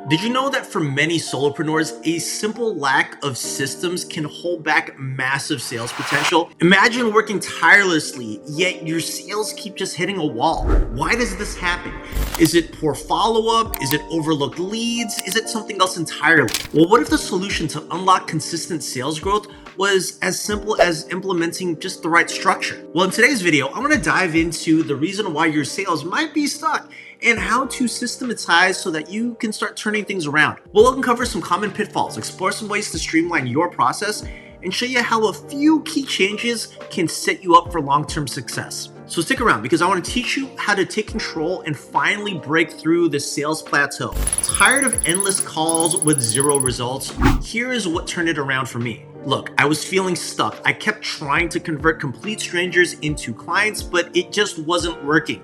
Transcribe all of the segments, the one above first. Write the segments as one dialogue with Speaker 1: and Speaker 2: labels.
Speaker 1: Did you know that for many solopreneurs, a simple lack of systems can hold back massive sales potential? Imagine working tirelessly, yet your sales keep just hitting a wall. Why does this happen? Is it poor follow-up? Is it overlooked leads? Is it something else entirely? Well, what if the solution to unlock consistent sales growth was as simple as implementing just the right structure? Well, in today's video, I'm going to dive into the reason why your sales might be stuck and how to systematize so that you can start turning things around. We'll uncover some common pitfalls, explore some ways to streamline your process, and show you how a few key changes can set you up for long-term success. So stick around because I want to teach you how to take control and finally break through the sales plateau. Tired of endless calls with zero results? Here is what turned it around for me. Look, I was feeling stuck. I kept trying to convert complete strangers into clients, but it just wasn't working.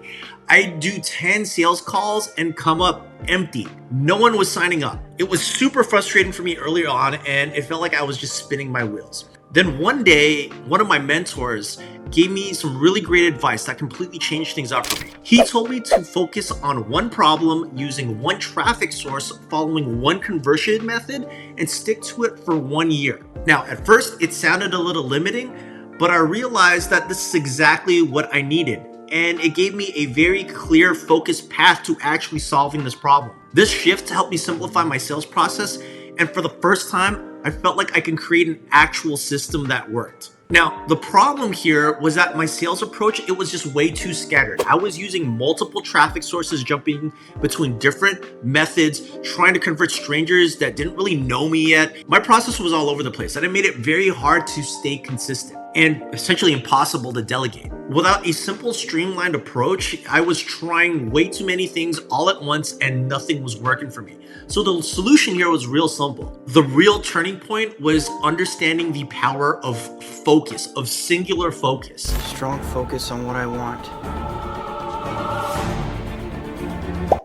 Speaker 1: I'd do 10 sales calls and come up empty. No one was signing up. It was super frustrating for me early on, and it felt like I was just spinning my wheels. Then one day, one of my mentors gave me some really great advice that completely changed things up for me. He told me to focus on one problem using one traffic source, following one conversion method, and stick to it for 1 year. Now, at first, it sounded a little limiting, but I realized that this is exactly what I needed. And it gave me a very clear, focused path to actually solving this problem. This shift helped me simplify my sales process, and for the first time, I felt like I can create an actual system that worked. Now, the problem here was that my sales approach, it was just way too scattered. I was using multiple traffic sources, jumping between different methods, trying to convert strangers that didn't really know me yet. My process was all over the place, and it made it very hard to stay consistent and essentially impossible to delegate. Without a simple, streamlined approach, I was trying way too many things all at once and nothing was working for me. So the solution here was real simple. The real turning point was understanding the power of focus, of singular focus.
Speaker 2: Strong focus on what I want.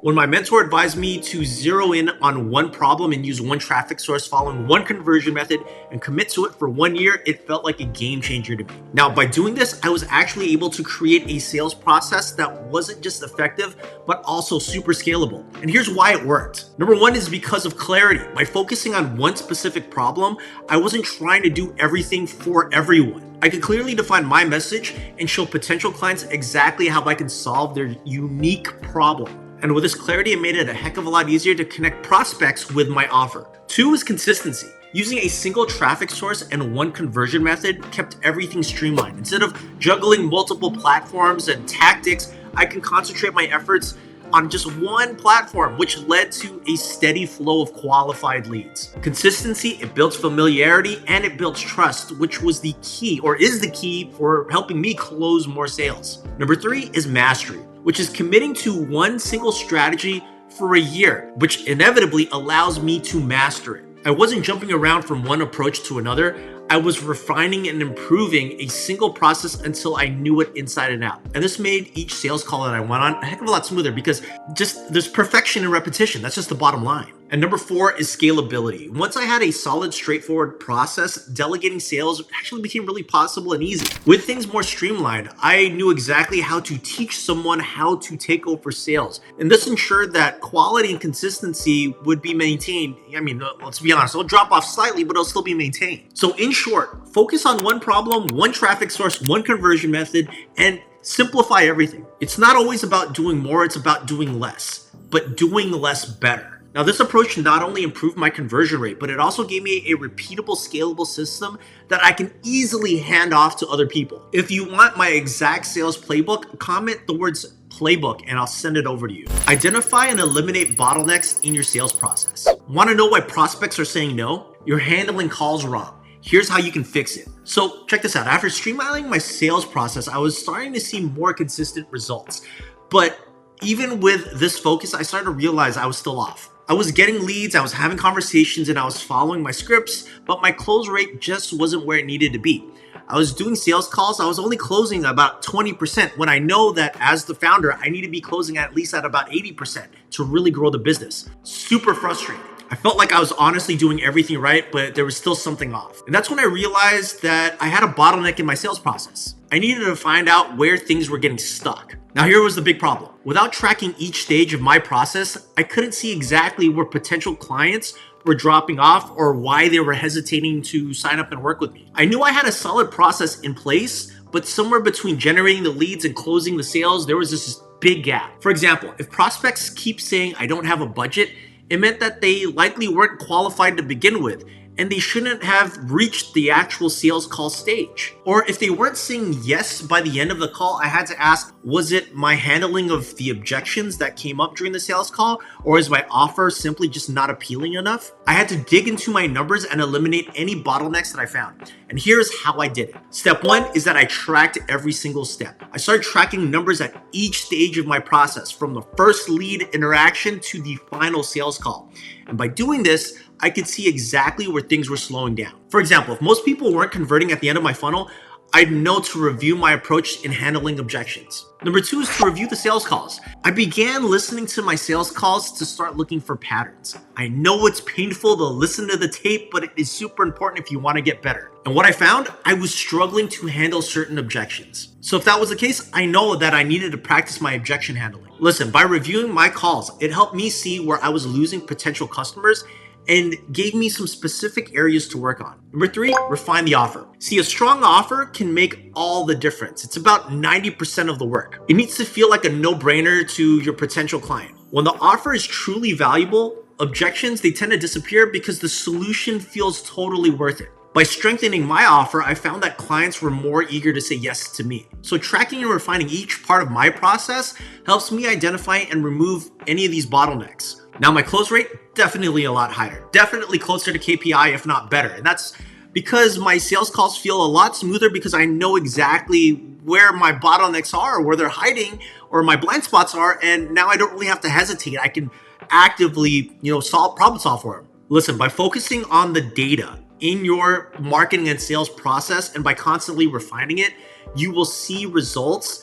Speaker 1: When my mentor advised me to zero in on one problem and use one traffic source following one conversion method and commit to it for 1 year, it felt like a game changer to me. Now, by doing this, I was actually able to create a sales process that wasn't just effective, but also super scalable. And here's why it worked. Number one is because of clarity. By focusing on one specific problem, I wasn't trying to do everything for everyone. I could clearly define my message and show potential clients exactly how I can solve their unique problem. And with this clarity, it made it a heck of a lot easier to connect prospects with my offer. Two is consistency. Using a single traffic source and one conversion method kept everything streamlined. Instead of juggling multiple platforms and tactics, I can concentrate my efforts on just one platform, which led to a steady flow of qualified leads. Consistency, it builds familiarity and it builds trust, which was the key or is the key for helping me close more sales. Number three is mastery, which is committing to one single strategy for a year, which inevitably allows me to master it. I wasn't jumping around from one approach to another. I was refining and improving a single process until I knew it inside and out. And this made each sales call that I went on a heck of a lot smoother because just there's perfection in repetition. That's just the bottom line. And number four is scalability. Once I had a solid, straightforward process, delegating sales actually became really possible and easy. With things more streamlined, I knew exactly how to teach someone how to take over sales. And this ensured that quality and consistency would be maintained. I mean, let's be honest, it'll drop off slightly, but it'll still be maintained. So in short, focus on one problem, one traffic source, one conversion method, and simplify everything. It's not always about doing more, it's about doing less, but doing less better. Now, this approach not only improved my conversion rate, but it also gave me a repeatable, scalable system that I can easily hand off to other people. If you want my exact sales playbook, comment the words playbook and I'll send it over to you. Identify and eliminate bottlenecks in your sales process. Want to know why prospects are saying no? You're handling calls wrong. Here's how you can fix it. So check this out. After streamlining my sales process, I was starting to see more consistent results. But even with this focus, I started to realize I was still off. I was getting leads, I was having conversations, and I was following my scripts, but my close rate just wasn't where it needed to be. I was doing sales calls, I was only closing about 20% when I know that as the founder, I need to be closing at least at about 80% to really grow the business. Super frustrating. I felt like I was honestly doing everything right, but there was still something off. And that's when I realized that I had a bottleneck in my sales process. I needed to find out where things were getting stuck. Now, here was the big problem. Without tracking each stage of my process, I couldn't see exactly where potential clients were dropping off or why they were hesitating to sign up and work with me. I knew I had a solid process in place, but somewhere between generating the leads and closing the sales, there was this big gap. For example, if prospects keep saying, I don't have a budget, it meant that they likely weren't qualified to begin with, and they shouldn't have reached the actual sales call stage. Or if they weren't saying yes by the end of the call, I had to ask, was it my handling of the objections that came up during the sales call, or is my offer simply just not appealing enough? I had to dig into my numbers and eliminate any bottlenecks that I found. And here's how I did it. Step one is that I tracked every single step. I started tracking numbers at each stage of my process, from the first lead interaction to the final sales call. And by doing this, I could see exactly where things were slowing down. For example, if most people weren't converting at the end of my funnel, I'd know to review my approach in handling objections. Number two is to review the sales calls. I began listening to my sales calls to start looking for patterns. I know it's painful to listen to the tape, but it is super important if you want to get better. And what I found, I was struggling to handle certain objections. So if that was the case, I know that I needed to practice my objection handling. Listen, by reviewing my calls, it helped me see where I was losing potential customers and gave me some specific areas to work on. Number three, refine the offer. See, a strong offer can make all the difference. It's about 90% of the work. It needs to feel like a no-brainer to your potential client. When the offer is truly valuable, objections, they tend to disappear because the solution feels totally worth it. By strengthening my offer, I found that clients were more eager to say yes to me. So tracking and refining each part of my process helps me identify and remove any of these bottlenecks. Now, my close rate, definitely a lot higher, definitely closer to KPI, if not better. And that's because my sales calls feel a lot smoother because I know exactly where my bottlenecks are, where they're hiding, or my blind spots are. And now I don't really have to hesitate. I can actively, problem solve for them. Listen, by focusing on the data in your marketing and sales process and by constantly refining it, you will see results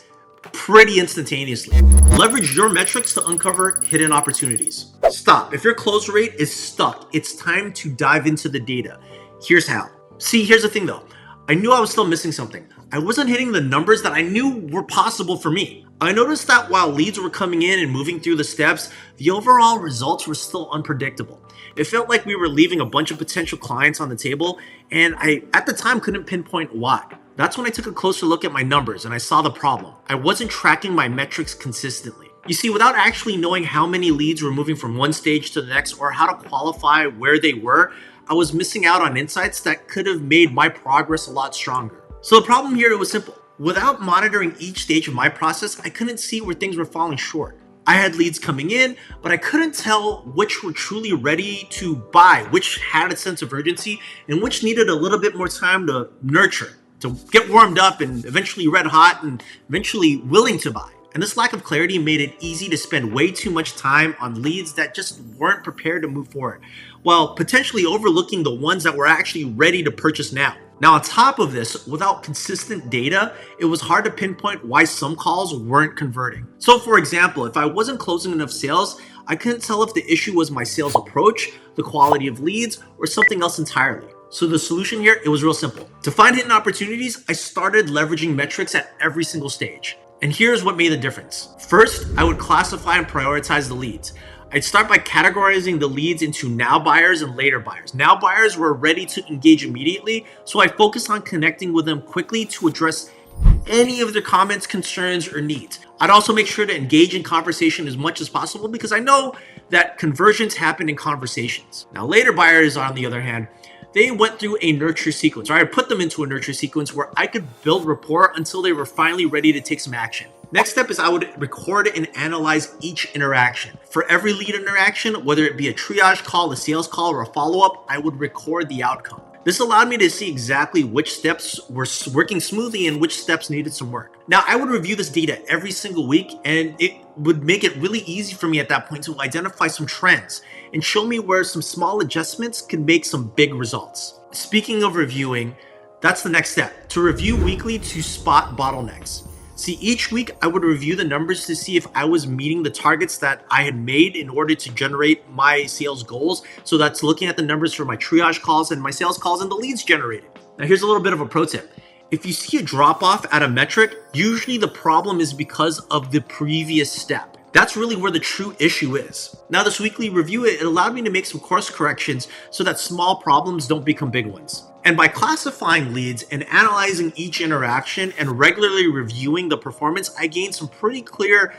Speaker 1: pretty instantaneously. Leverage your metrics to uncover hidden opportunities. Stop. If your close rate is stuck, it's time to dive into the data. Here's how. See, here's the thing though. I knew I was still missing something. I wasn't hitting the numbers that I knew were possible for me. I noticed that while leads were coming in and moving through the steps, the overall results were still unpredictable. It felt like we were leaving a bunch of potential clients on the table, and I, at the time, couldn't pinpoint why. That's when I took a closer look at my numbers and I saw the problem. I wasn't tracking my metrics consistently. You see, without actually knowing how many leads were moving from one stage to the next or how to qualify where they were, I was missing out on insights that could have made my progress a lot stronger. So the problem here was simple. Without monitoring each stage of my process, I couldn't see where things were falling short. I had leads coming in, but I couldn't tell which were truly ready to buy, which had a sense of urgency, and which needed a little bit more time to nurture, to get warmed up and eventually red hot and eventually willing to buy. And this lack of clarity made it easy to spend way too much time on leads that just weren't prepared to move forward, while potentially overlooking the ones that were actually ready to purchase now. Now, on top of this, without consistent data, it was hard to pinpoint why some calls weren't converting. So for example, if I wasn't closing enough sales, I couldn't tell if the issue was my sales approach, the quality of leads, or something else entirely. So the solution here, it was real simple. To find hidden opportunities, I started leveraging metrics at every single stage. And here's what made the difference. First, I would classify and prioritize the leads. I'd start by categorizing the leads into now buyers and later buyers. Now buyers were ready to engage immediately, so I focused on connecting with them quickly to address any of their comments, concerns, or needs. I'd also make sure to engage in conversation as much as possible because I know that conversions happen in conversations. Now, later buyers, on the other hand, they went through a nurture sequence, or I put them into a nurture sequence where I could build rapport until they were finally ready to take some action. Next step is I would record and analyze each interaction. For every lead interaction, whether it be a triage call, a sales call, or a follow-up, I would record the outcome. This allowed me to see exactly which steps were working smoothly and which steps needed some work. Now, I would review this data every single week, and it would make it really easy for me at that point to identify some trends and show me where some small adjustments could make some big results. Speaking of reviewing, that's the next step, to review weekly to spot bottlenecks. See, each week I would review the numbers to see if I was meeting the targets that I had made in order to generate my sales goals. So that's looking at the numbers for my triage calls and my sales calls and the leads generated. Now, here's a little bit of a pro tip. If you see a drop off at a metric, usually the problem is because of the previous step. That's really where the true issue is. Now, this weekly review, it allowed me to make some course corrections so that small problems don't become big ones. And by classifying leads and analyzing each interaction and regularly reviewing the performance, I gained some pretty clear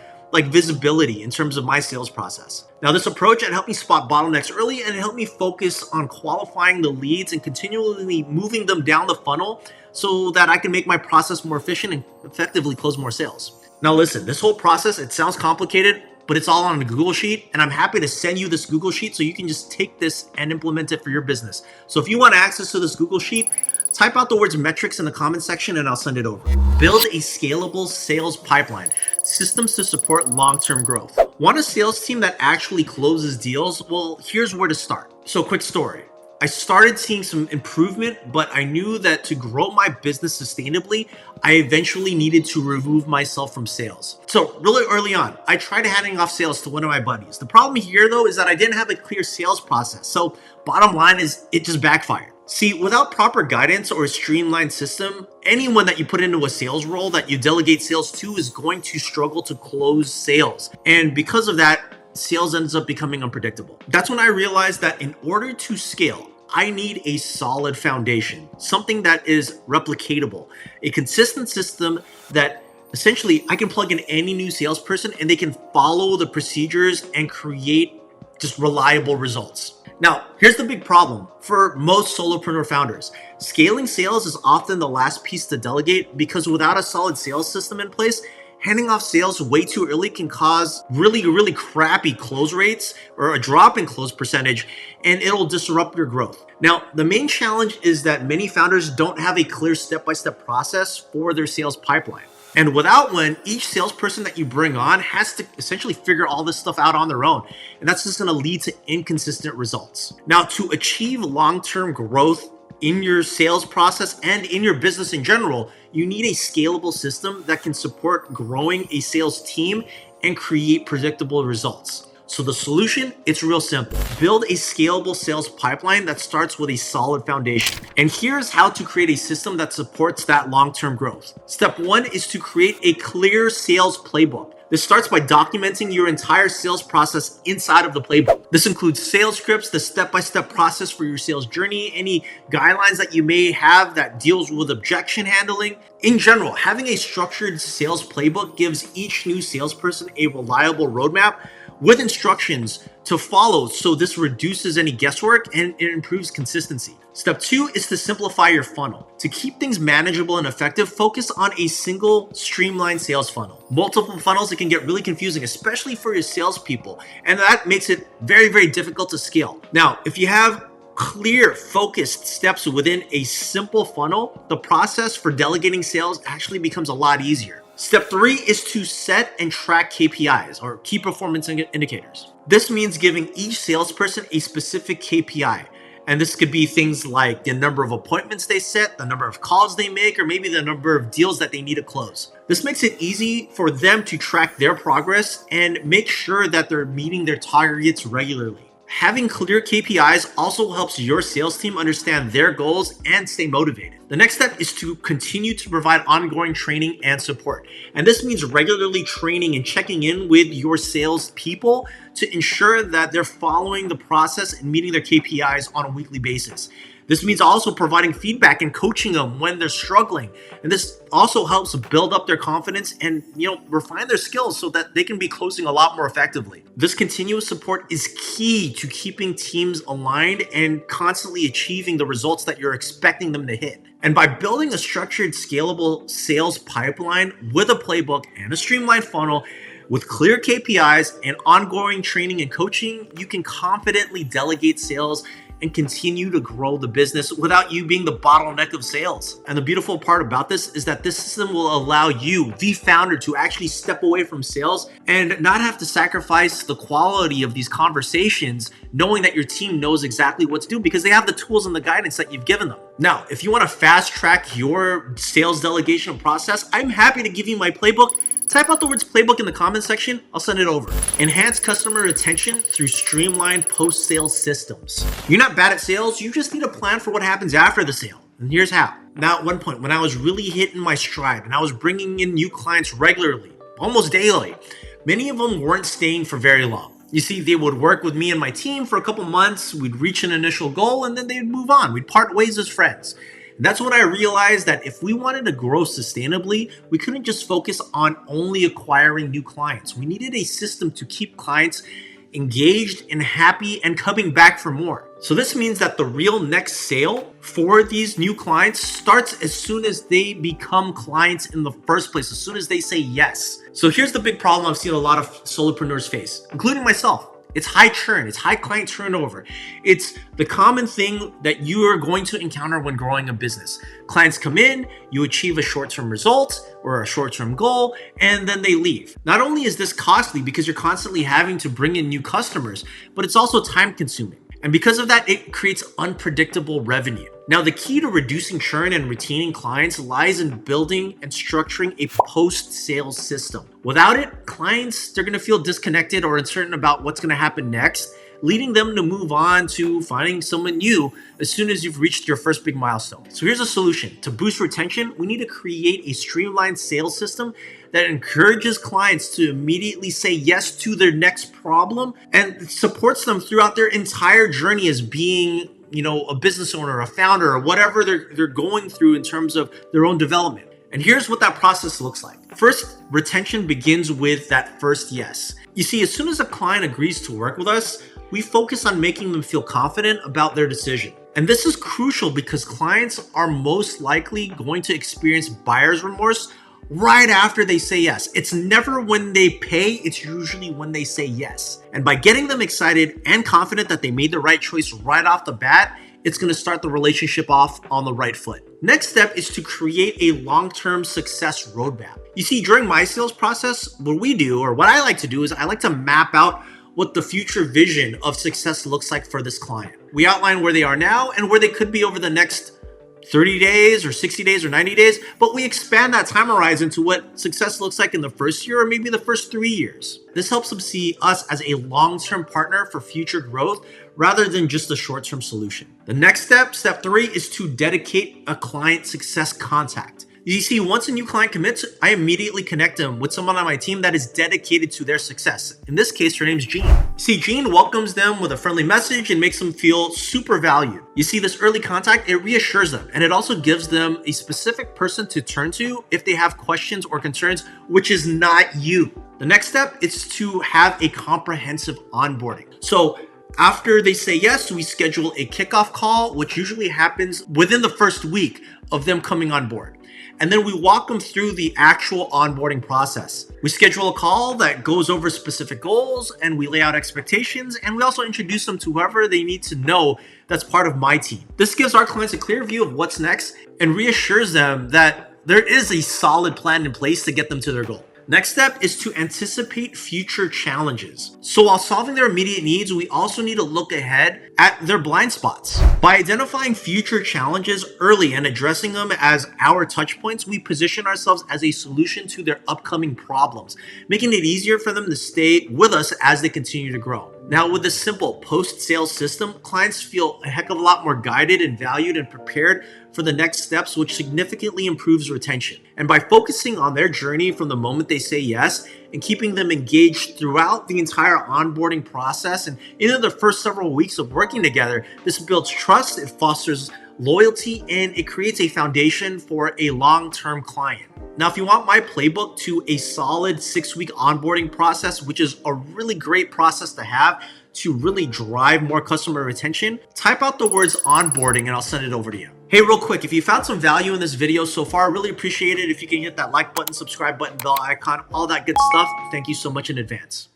Speaker 1: visibility in terms of my sales process. Now, this approach, it helped me spot bottlenecks early and it helped me focus on qualifying the leads and continually moving them down the funnel so that I can make my process more efficient and effectively close more sales. Now, listen, this whole process, it sounds complicated, but it's all on a Google Sheet, and I'm happy to send you this Google Sheet so you can just take this and implement it for your business. So if you want access to this Google Sheet, type out the words metrics in the comment section and I'll send it over. Build a scalable sales pipeline, systems to support long-term growth. Want a sales team that actually closes deals? Well, here's where to start. So quick story. I started seeing some improvement, but I knew that to grow my business sustainably, I eventually needed to remove myself from sales. So really early on, I tried handing off sales to one of my buddies. The problem here though is that I didn't have a clear sales process. So bottom line is it just backfired. See, without proper guidance or a streamlined system, anyone that you put into a sales role that you delegate sales to is going to struggle to close sales. And because of that, sales ends up becoming unpredictable. That's when I realized that in order to scale, I need a solid foundation, something that is replicatable, a consistent system that essentially I can plug in any new salesperson and they can follow the procedures and create just reliable results. Now, here's the big problem for most solopreneur founders. Scaling sales is often the last piece to delegate because without a solid sales system in place, handing off sales way too early can cause really crappy close rates or a drop in close percentage, and it'll disrupt your growth. Now, the main challenge is that many founders don't have a clear step-by-step process for their sales pipeline. And without one, each salesperson that you bring on has to essentially figure all this stuff out on their own. And that's just going to lead to inconsistent results. Now, to achieve long-term growth in your sales process and in your business in general, you need a scalable system that can support growing a sales team and create predictable results. So the solution, it's real simple. Build a scalable sales pipeline that starts with a solid foundation. And here's how to create a system that supports that long-term growth. Step one is to create a clear sales playbook. This starts by documenting your entire sales process inside of the playbook. This includes sales scripts, the step-by-step process for your sales journey, any guidelines that you may have that deals with objection handling. In general, having a structured sales playbook gives each new salesperson a reliable roadmap with instructions to follow, so this reduces any guesswork and it improves consistency. Step two is to simplify your funnel. To keep things manageable and effective, focus on a single streamlined sales funnel. Multiple funnels, it can get really confusing, especially for your salespeople, and that makes it very difficult to scale. Now, if you have clear, focused steps within a simple funnel, the process for delegating sales actually becomes a lot easier. Step three is to set and track KPIs or key performance indicators. This means giving each salesperson a specific KPI. And this could be things like the number of appointments they set, the number of calls they make, or maybe the number of deals that they need to close. This makes it easy for them to track their progress and make sure that they're meeting their targets regularly. Having clear KPIs also helps your sales team understand their goals and stay motivated. The next step is to continue to provide ongoing training and support. And this means regularly training and checking in with your sales people to ensure that they're following the process and meeting their KPIs on a weekly basis. This means also providing feedback and coaching them when they're struggling. And this also helps build up their confidence and, refine their skills so that they can be closing a lot more effectively. This continuous support is key to keeping teams aligned and constantly achieving the results that you're expecting them to hit. And by building a structured, scalable sales pipeline with a playbook and a streamlined funnel, With clear KPIs and ongoing training and coaching, you can confidently delegate sales and continue to grow the business without you being the bottleneck of sales. And the beautiful part about this is that this system will allow you, the founder, to actually step away from sales and not have to sacrifice the quality of these conversations, knowing that your team knows exactly what to do because they have the tools and the guidance that you've given them. Now, if you want to fast track your sales delegation process, I'm happy to give you my playbook. Type out the words playbook in the comment section. I'll send it over. Enhance customer retention through streamlined post-sales systems. You're not bad at sales. You just need a plan for what happens after the sale. And here's how. Now, at one point, when I was really hitting my stride and I was bringing in new clients regularly, almost daily, many of them weren't staying for very long. You see, they would work with me and my team for a couple months. We'd reach an initial goal and then they'd move on. We'd part ways as friends. And that's when I realized that if we wanted to grow sustainably, we couldn't just focus on only acquiring new clients. We needed a system to keep clients engaged and happy and coming back for more. So this means that the real next sale for these new clients starts as soon as they become clients in the first place, as soon as they say yes. So here's the big problem I've seen a lot of solopreneurs face, including myself. It's high churn, it's high client turnover. It's the common thing that you are going to encounter when growing a business. Clients come in, you achieve a short-term result or a short-term goal, and then they leave. Not only is this costly because you're constantly having to bring in new customers, but it's also time-consuming. And because of that, it creates unpredictable revenue. Now, the key to reducing churn and retaining clients lies in building and structuring a post-sales system. Without it, clients, they're going to feel disconnected or uncertain about what's going to happen next, leading them to move on to finding someone new as soon as you've reached your first big milestone. So here's a solution. To boost retention, we need to create a streamlined sales system that encourages clients to immediately say yes to their next problem and supports them throughout their entire journey as being, a business owner, a founder, or whatever they're going through in terms of their own development. And here's what that process looks like. First, retention begins with that first yes. You see, as soon as a client agrees to work with us, we focus on making them feel confident about their decision. And this is crucial because clients are most likely going to experience buyer's remorse right after they say yes. It's never when they pay, it's usually when they say yes. And by getting them excited and confident that they made the right choice right off the bat, it's going to start the relationship off on the right foot. Next step is to create a long-term success roadmap. You see, during my sales process, what we do, or what I like to do, is I like to map out what the future vision of success looks like for this client. We outline where they are now and where they could be over the next 30 days or 60 days or 90 days, but we expand that time horizon to what success looks like in the first year or maybe the first 3 years. This helps them see us as a long-term partner for future growth rather than just a short-term solution. The next step, step 3, is to dedicate a client success contact. You see, once a new client commits, I immediately connect them with someone on my team that is dedicated to their success. In this case, her name's Jean. See, Jean welcomes them with a friendly message and makes them feel super valued. You see, this early contact, it reassures them, and it also gives them a specific person to turn to if they have questions or concerns, which is not you. The next step is to have a comprehensive onboarding. So after they say yes, we schedule a kickoff call, which usually happens within the first week of them coming on board. And then we walk them through the actual onboarding process. We schedule a call that goes over specific goals and we lay out expectations, and we also introduce them to whoever they need to know that's part of my team. This gives our clients a clear view of what's next and reassures them that there is a solid plan in place to get them to their goal. Next step is to anticipate future challenges. So while solving their immediate needs, we also need to look ahead at their blind spots. By identifying future challenges early and addressing them as our touch points, we position ourselves as a solution to their upcoming problems, making it easier for them to stay with us as they continue to grow. Now, with a simple post-sales system, clients feel a heck of a lot more guided and valued and prepared for the next steps, which significantly improves retention. And by focusing on their journey from the moment they say yes and keeping them engaged throughout the entire onboarding process and into the first several weeks of working together, this builds trust, it fosters loyalty, and it creates a foundation for a long-term client. Now, if you want my playbook to a solid 6-week onboarding process, which is a really great process to have to really drive more customer retention, type out the words onboarding and I'll send it over to you. Hey, real quick, if you found some value in this video so far, I really appreciate it if you can hit that like button, subscribe button, bell icon, all that good stuff. Thank you so much in advance.